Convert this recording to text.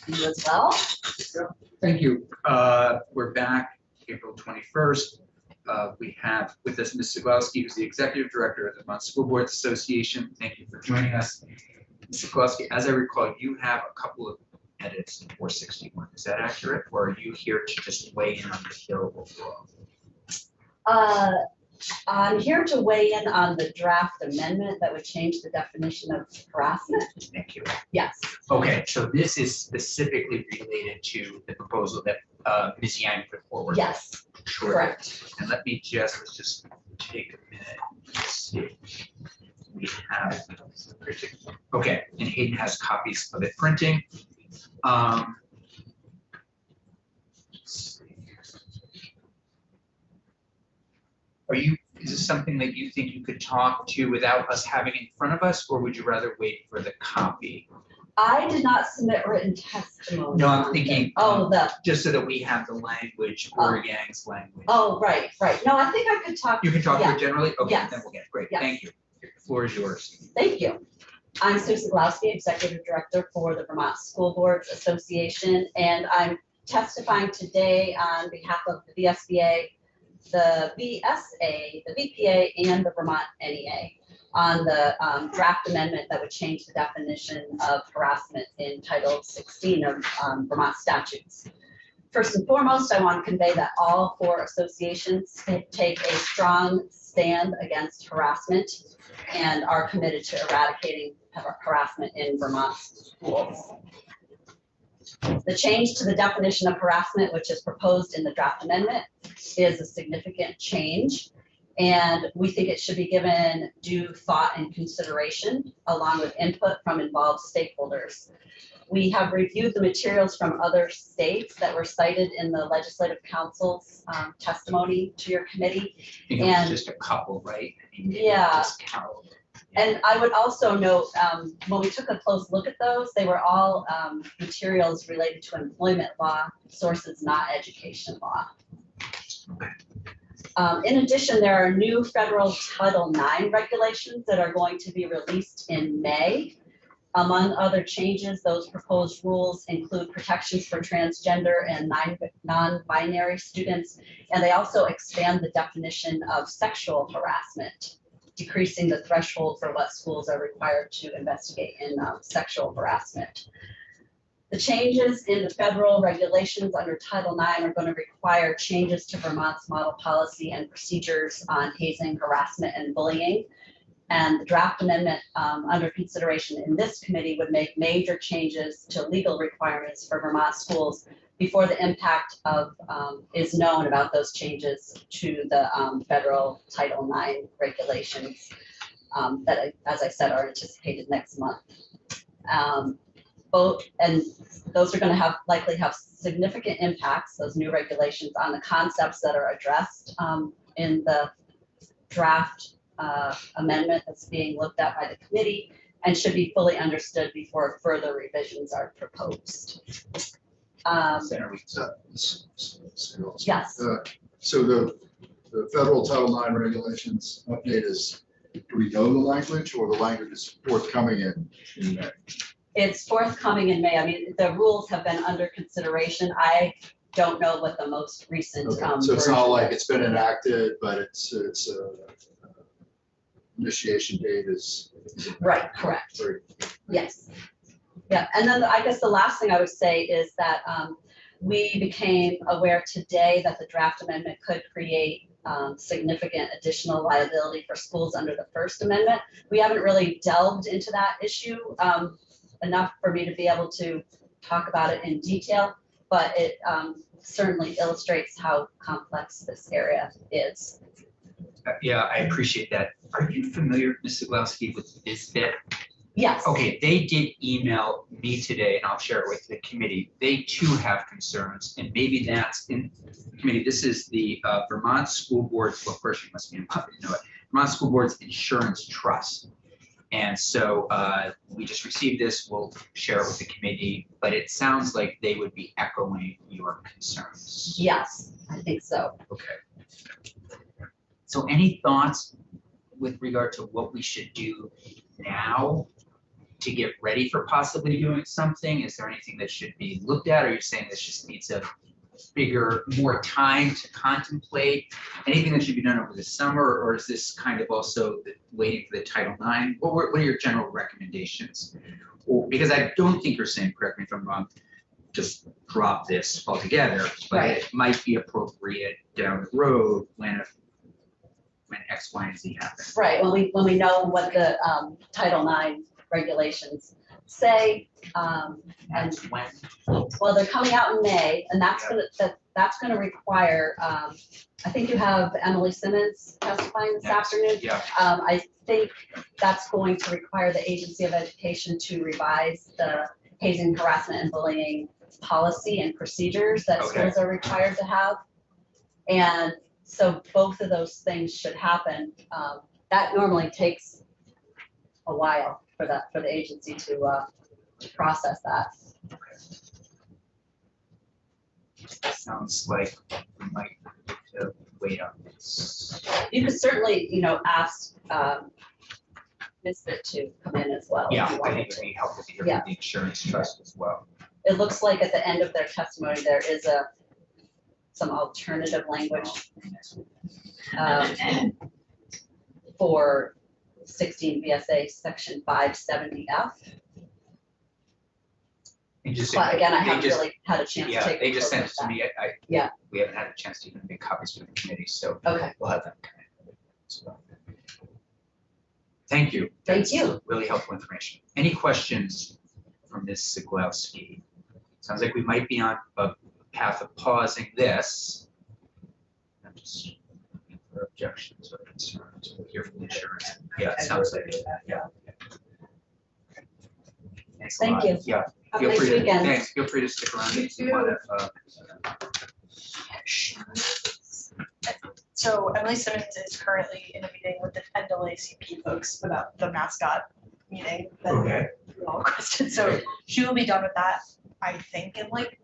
You as well. Thank you. We're back April 21st. We have with us Ms. Siglowski, who's the Executive Director of the Vermont School Boards Association. Thank you for joining us. Ms. Siglowski, as I recall, you have a couple of edits in 461. Is that accurate? Or are you here to just weigh in on the bill overall? I'm here to weigh in on the draft amendment that would change the definition of harassment. Thank you. Yes. Okay, so this is specifically related to the proposal that Ms. Yang put forward. Yes. Sure. Correct. And let's just take a minute and see. We have, okay, and Hayden has copies of it printing. Let's see. Is this something that you think you could talk to without us having in front of us, or would you rather wait for the copy? I did not submit written testimony. No, I'm thinking, just so that we have the language or Yang's language. Oh, right. No, I think I could talk. You can talk to it generally? Okay, yes. Then we'll get it. Great, yes. Thank you. The floor is yours. Thank you. I'm Sue Siglowski, Executive Director for the Vermont School Boards Association, and I'm testifying today on behalf of the VSBA, the VSA, the VPA, and the Vermont NEA on the draft amendment that would change the definition of harassment in Title 16 of Vermont statutes. First and foremost, I want to convey that all four associations take a strong stand against harassment and are committed to eradicating harassment in Vermont schools. The change to the definition of harassment, which is proposed in the draft amendment, is a significant change, and we think it should be given due thought and consideration along with input from involved stakeholders. We have reviewed the materials from other states that were cited in the Legislative Council's testimony to your committee. I think it was just a couple, right? Yeah. And I would also note, when we took a close look at those, they were all materials related to employment law sources, not education law. In addition, there are new federal Title IX regulations that are going to be released in May. Among other changes, those proposed rules include protections for transgender and non-binary students, and they also expand the definition of sexual harassment, decreasing the threshold for what schools are required to investigate in sexual harassment. The changes in the federal regulations under Title IX are going to require changes to Vermont's model policy and procedures on hazing, harassment, and bullying. And the draft amendment under consideration in this committee would make major changes to legal requirements for Vermont schools before the impact of is known about those changes to the federal Title IX regulations that, as I said, are anticipated next month. And those are going to likely have significant impacts, those new regulations, on the concepts that are addressed in the draft amendment that's being looked at by the committee, and should be fully understood before further revisions are proposed. Yes. So the federal Title IX regulations update is, do we know the language, or the language is forthcoming in May? It's forthcoming in May. I mean, the rules have been under consideration. I don't know what the most recent. Okay. So it's not like it's been enacted, but it's initiation date is right. Correct. Yes. Yeah. And then I guess the last thing I would say is that we became aware today that the draft amendment could create significant additional liability for schools under the First Amendment. We haven't really delved into that issue enough for me to be able to talk about it in detail, but it certainly illustrates how complex this area is. Yeah, I appreciate that. Are you familiar, Ms. Siglowski, with BizBit? Yes. Okay, they did email me today, and I'll share it with the committee. They too have concerns, and maybe that's in the committee. This is the Vermont School Boards, well, first you must be in public, you know it, Vermont School Boards Insurance Trust. And so we just received this, we'll share it with the committee, but it sounds like they would be echoing your concerns. Yes, I think so. Okay. So any thoughts with regard to what we should do now to get ready for possibly doing something? Is there anything that should be looked at, or you're saying this just needs a bigger, more time to contemplate? Anything that should be done over the summer, or is this kind of also waiting for the Title IX? What are your general recommendations? Or, because I don't think you're saying, correct me if I'm wrong, just drop this altogether, but Right. it might be appropriate down the road when X, Y, and Z happen. Right, when we know what the Title IX regulations say, and, And when, well, they're coming out in May, and that's gonna require, I think you have Emily Simmons testifying this Yes. afternoon. yeah, I think that's going to require the Agency of Education to revise the hazing, harassment, and bullying policy and procedures that Okay. schools are required to have. And so both of those things should happen. That normally takes a while for the agency to process that. sounds like we might need to wait on this. You could certainly, ask Misfit to come in as well. if Yeah, you I wanted think to. it'd be helpful to hear Yeah. from the insurance trust as well. It looks like at the end of their testimony, there is some alternative language for 16 VSA section 570F. And just, But again, I they haven't just- really had a chance to Yeah, take. they a just look sent it at to me. Yeah. We haven't had a chance to even make copies for the committee, so that. Okay, we'll have them come in as well. Thank you. Thank That's you. Really helpful information. Any questions from Ms. Siglowski? Sounds like we might be on a path of pausing this. I'm just looking for objections or concerns. We'll hear from the insurance. Yeah, it sounds like it. Yeah. Thanks a Thank lot. you. Yeah. have a Feel nice free to, weekend. thanks. Feel free to stick around if you want to. So Emily Simmons is currently in a meeting with the NAACP folks about the mascot meeting that Okay. we all requested. So she will be done with that, I think, in like